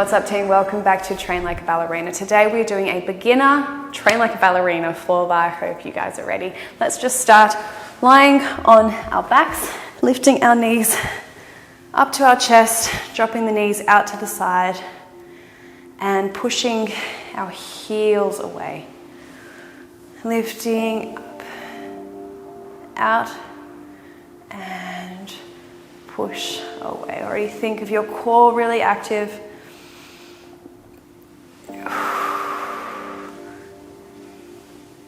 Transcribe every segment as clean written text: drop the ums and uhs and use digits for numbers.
What's up team? Welcome back to Train Like a Ballerina. Today we're doing a beginner Train Like a Ballerina floor bar. I hope you guys are ready. Let's just start lying on our backs, lifting our knees up to our chest, dropping the knees out to the side and pushing our heels away. Lifting up, out and push away. Already think of your core really active.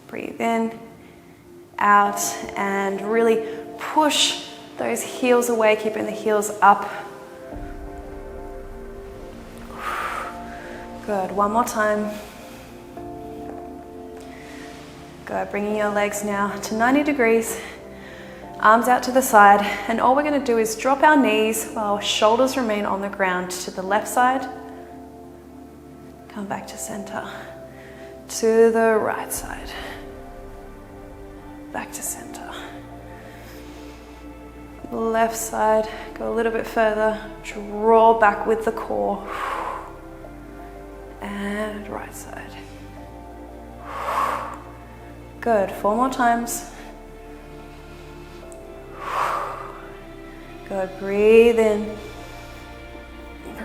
Breathe in, out, and really push those heels away, keeping the heels up. Good, one more time. Good, bringing your legs now to 90 degrees, arms out to the side, and all we're going to do is drop our knees while our shoulders remain on the ground to the left side. Come back to center, to the right side, back to center. Left side, go a little bit further, draw back with the core, and right side. Good, 4 more times. Good, breathe in,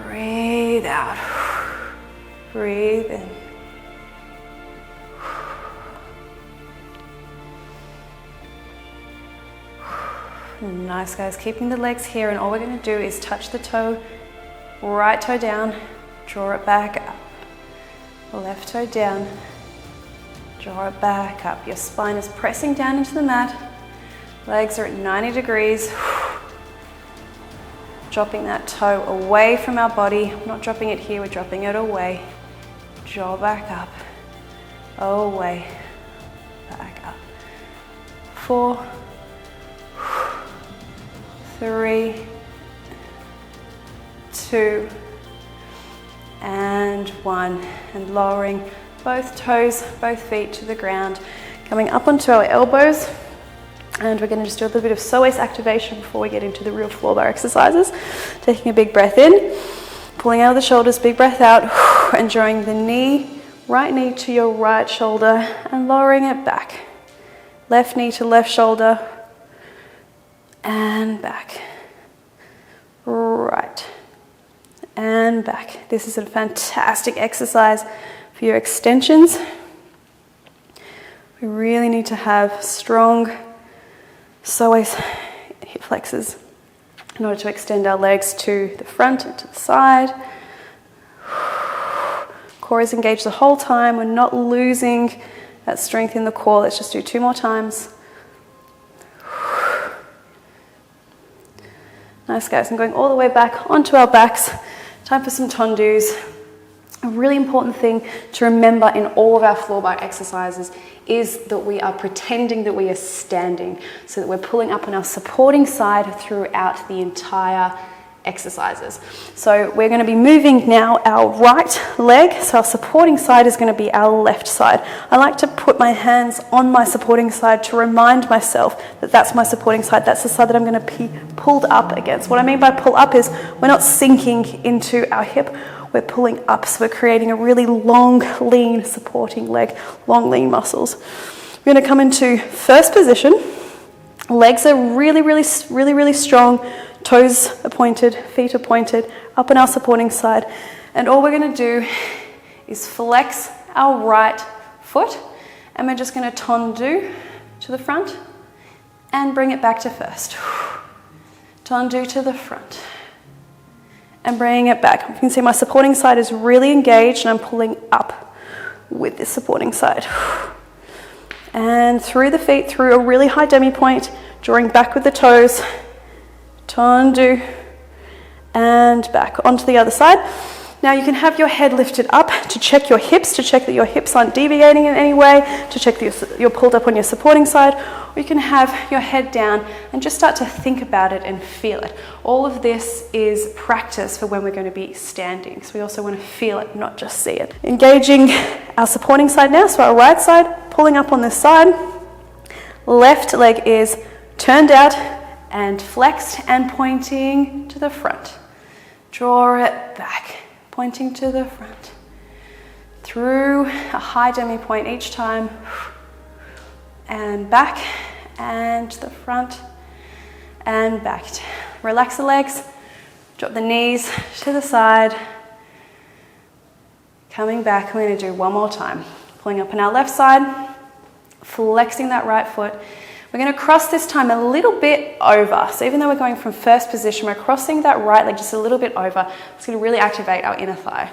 breathe out, breathe in. Nice guys, keeping the legs here, and all we're going to do is touch the toe, right toe down, draw it back up, left toe down, draw it back up. Your spine is pressing down into the mat, legs are at 90 degrees, dropping that toe away from our body. We're not dropping it here, we're dropping it away, draw back up, away, back up. 4, 3, 2, and 1. And lowering both toes, both feet to the ground, coming up onto our elbows. And we're going to just do a little bit of psoas activation before we get into the real floor bar exercises. Taking a big breath in, pulling out of the shoulders, big breath out, and drawing the knee, right knee to your right shoulder and lowering it back. Left knee to left shoulder and back. Right and back. This is a fantastic exercise for your extensions. We really need to have strong psoas hip flexors in order to extend our legs to the front and to the side. Core is engaged the whole time. We're not losing that strength in the core. Let's just do 2 more times. Nice guys, I'm going all the way back onto our backs. Time for some tendus. A really important thing to remember in all of our floor bar exercises is that we are pretending that we are standing, so that we're pulling up on our supporting side throughout the entire exercises. So we're going to be moving now our right leg, so our supporting side is going to be our left side. I like to put my hands on my supporting side to remind myself that that's my supporting side, that's the side that I'm going to be pulled up against. What I mean by pull up is we're not sinking into our hip, we're pulling up, so we're creating a really long, lean supporting leg, long, lean muscles. We're going to come into first position. Legs are really strong. Toes are pointed, feet are pointed, up on our supporting side. And all we're going to do is flex our right foot, and we're just going to tendu to the front and bring it back to first. Tendu to the front and bringing it back. You can see my supporting side is really engaged, and I'm pulling up with this supporting side. And through the feet, through a really high demi point, drawing back with the toes, tendu, and back onto the other side. Now you can have your head lifted up to check your hips, to check that your hips aren't deviating in any way, to check that you're pulled up on your supporting side, or you can have your head down and just start to think about it and feel it. All of this is practice for when we're going to be standing, so we also want to feel it, not just see it. Engaging our supporting side now, so our right side, pulling up on this side, left leg is turned out and flexed and pointing to the front. Draw it back. pointing to the front. Through a high demi point each time. And back, and to the front, and back. Relax the legs, drop the knees to the side. Coming back, we're going to do one more time. Pulling up on our left side, flexing that right foot. We're going to cross this time a little bit over. So even though we're going from first position, we're crossing that right leg just a little bit over. It's going to really activate our inner thigh.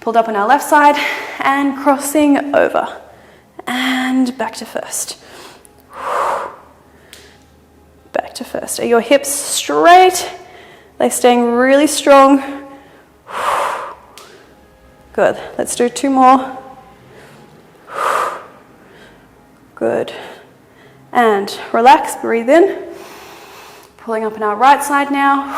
Pulled up on our left side and crossing over. And back to first. Back to first. Are your hips straight? They're staying really strong. Good. Let's do 2 more. Good. And relax, breathe in. Pulling up on our right side now.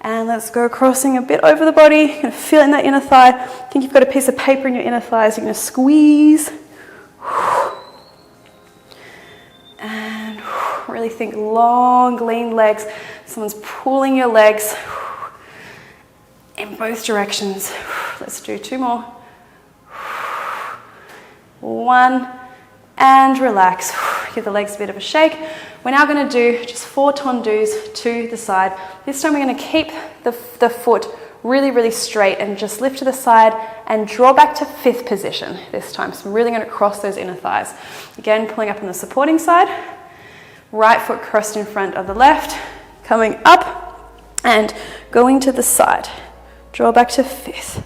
And let's go crossing a bit over the body. You're going to feel it in that inner thigh. I think you've got a piece of paper in your inner thighs. You're going to squeeze. And really think long, lean legs. Someone's pulling your legs in both directions. Let's do 2 more. 1, and relax. Give the legs a bit of a shake. We're now going to do just 4 tendus to the side. This time we're going to keep the foot really, really straight and just lift to the side and draw back to 5th position this time. So we're really going to cross those inner thighs. Again, pulling up on the supporting side. Right foot crossed in front of the left. Coming up and going to the side. Draw back to 5th.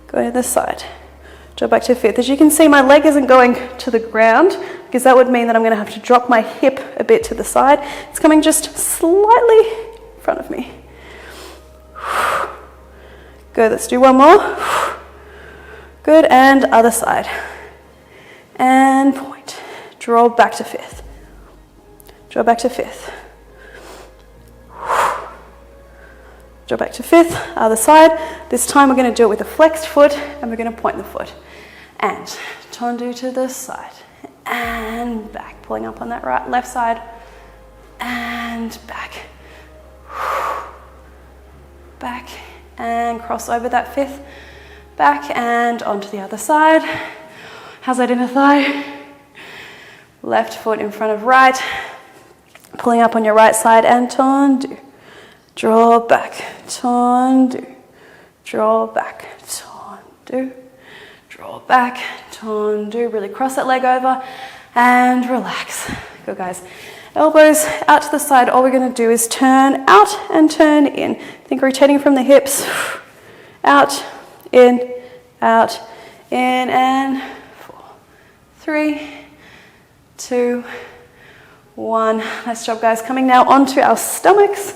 Go to the side. Draw back to 5th. As you can see, my leg isn't going to the ground because that would mean that I'm going to have to drop my hip a bit to the side. It's coming just slightly in front of me. Good, let's do 1 more. Good, and other side. And point. Draw back to 5th. Draw back to 5th. Draw back to 5th, other side. This time we're going to do it with a flexed foot and we're going to point the foot. And tendu to the side. And back. Pulling up on that left side. And back. Back. And cross over that 5th. Back and onto the other side. How's that inner thigh? Left foot in front of right. Pulling up on your right side and tendu. Draw back, tendu. Draw back, tendu. Draw back, tendu. Really cross that leg over and relax. Good, guys. Elbows out to the side. All we're going to do is turn out and turn in. Think rotating from the hips. Out, in, and 4, 3, 2, 1. Nice job, guys. Coming now onto our stomachs.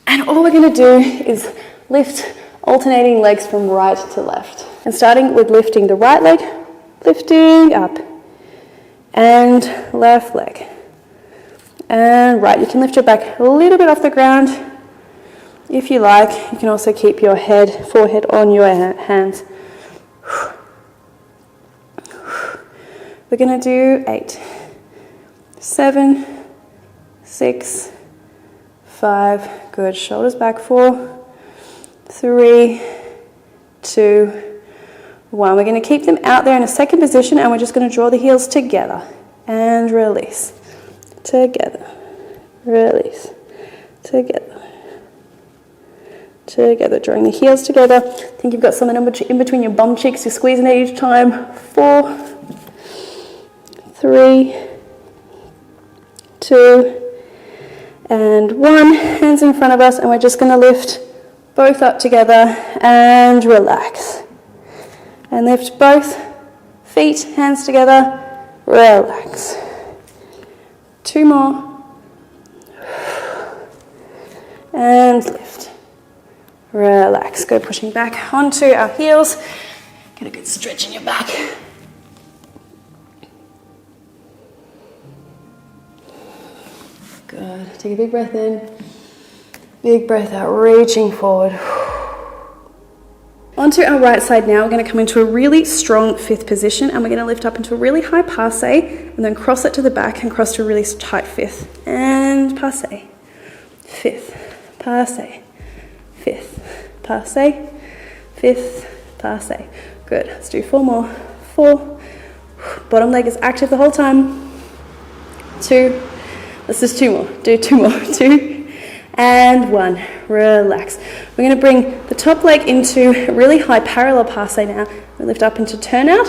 And all we're going to do is lift alternating legs from right to left. And starting with lifting the right leg, lifting up, and left leg. And right, you can lift your back a little bit off the ground if you like. You can also keep your forehead on your hands. We're going to do 8, 7, 6, 5, good, shoulders back, 4, 3, 2, 1. We're going to keep them out there in a second position and we're just going to draw the heels together and release, together, release, together, together, drawing the heels together. I think you've got something in between your bum cheeks, you're squeezing it each time. 4, 3, 2, and 1. Hands in front of us, and we're just going to lift both up together and relax. And lift both feet, hands together, relax. 2 more. And lift. Relax. Go pushing back onto our heels. Get a good stretch in your back. Good. Take a big breath in. Big breath out, reaching forward. Onto our right side now, we're going to come into a really strong 5th position and we're going to lift up into a really high passe and then cross it to the back and cross to a really tight 5th. And passe, 5th, passe, 5th, passe, 5th, passe. Good, let's do 4 more. 4, bottom leg is active the whole time. 2, let's just 2 more, do 2 more. 2, and 1, relax. We're gonna bring the top leg into a really high parallel passe now. We lift up into turn out,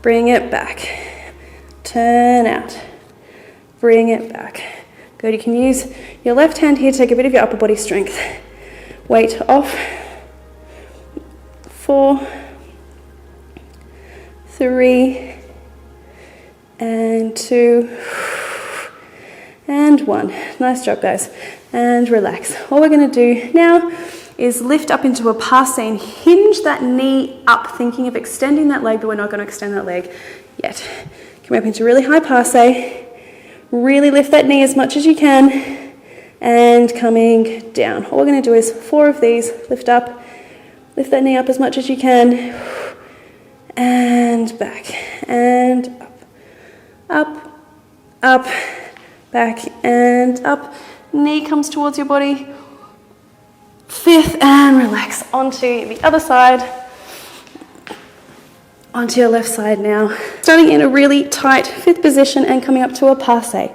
bring it back, turn out, bring it back. Good, you can use your left hand here to take a bit of your upper body strength. Weight off. 4, 3, and 2, and 1. Nice job, guys. And relax. All we're going to do now is lift up into a passe and hinge that knee up, thinking of extending that leg, but we're not going to extend that leg yet. Come up into really high passe. Really lift that knee as much as you can, and coming down. All we're going to do is 4 of these. Lift up, lift that knee up as much as you can, and back, and up, up, back, and up. Knee comes towards your body. 5th, and relax. Onto the other side. Onto your left side now. Starting in a really tight 5th position and coming up to a passe.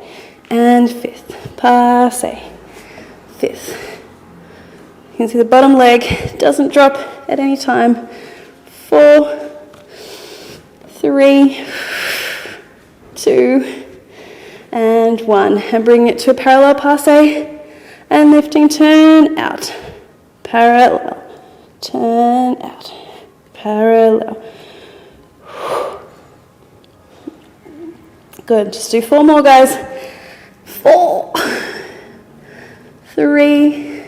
And 5th, passe, 5th. You can see the bottom leg doesn't drop at any time. 4, 3, 2, and 1. And bring it to a parallel passe. And lifting, turn out. Parallel, turn out. Parallel. Good, just do 4 more, guys. 4, 3,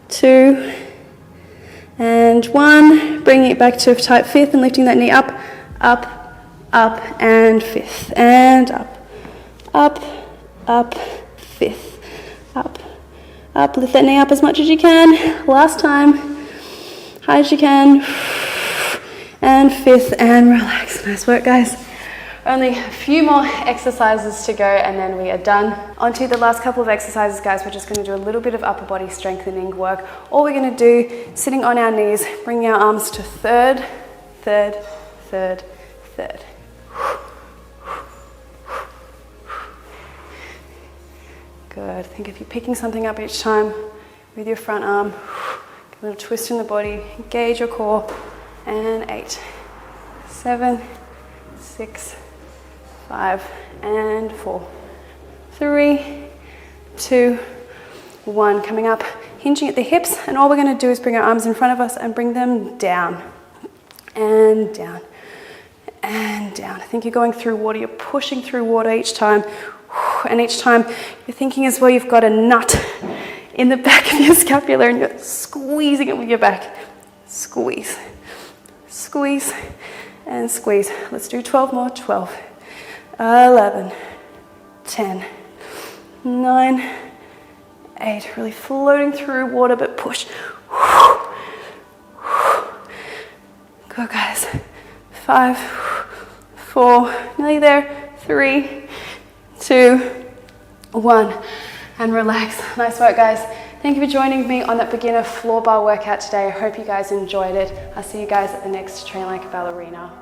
2, and 1. Bringing it back to a tight 5th and lifting that knee up, up, up, and 5th, and up, up, up, 5th, up, up. Lift that knee up as much as you can. Last time, high as you can, and 5th, and relax. Nice work, guys. Only a few more exercises to go and then we are done. On to the last couple of exercises, guys. We're just going to do a little bit of upper body strengthening work. All we're going to do, sitting on our knees, bringing our arms to 3rd, 3rd, 3rd, 3rd. Good. Think if you're picking something up each time with your front arm. A little twist in the body. Engage your core. And 8, 7, 6, 5, and 4, 3, 2, 1. Coming up, hinging at the hips, and all we're going to do is bring our arms in front of us and bring them down, and down, and down. I think you're going through water, you're pushing through water each time, and each time you're thinking as well you've got a nut in the back of your scapula and you're squeezing it with your back. Squeeze, squeeze, and squeeze. Let's do 12 more. 12, 11, 10, 9, 8. Really floating through water, but push. Good, guys. 5, 4, nearly there. 3, 2, 1. And relax. Nice work, guys. Thank you for joining me on that beginner floor bar workout today. I hope you guys enjoyed it. I'll see you guys at the next Train Like a Ballerina.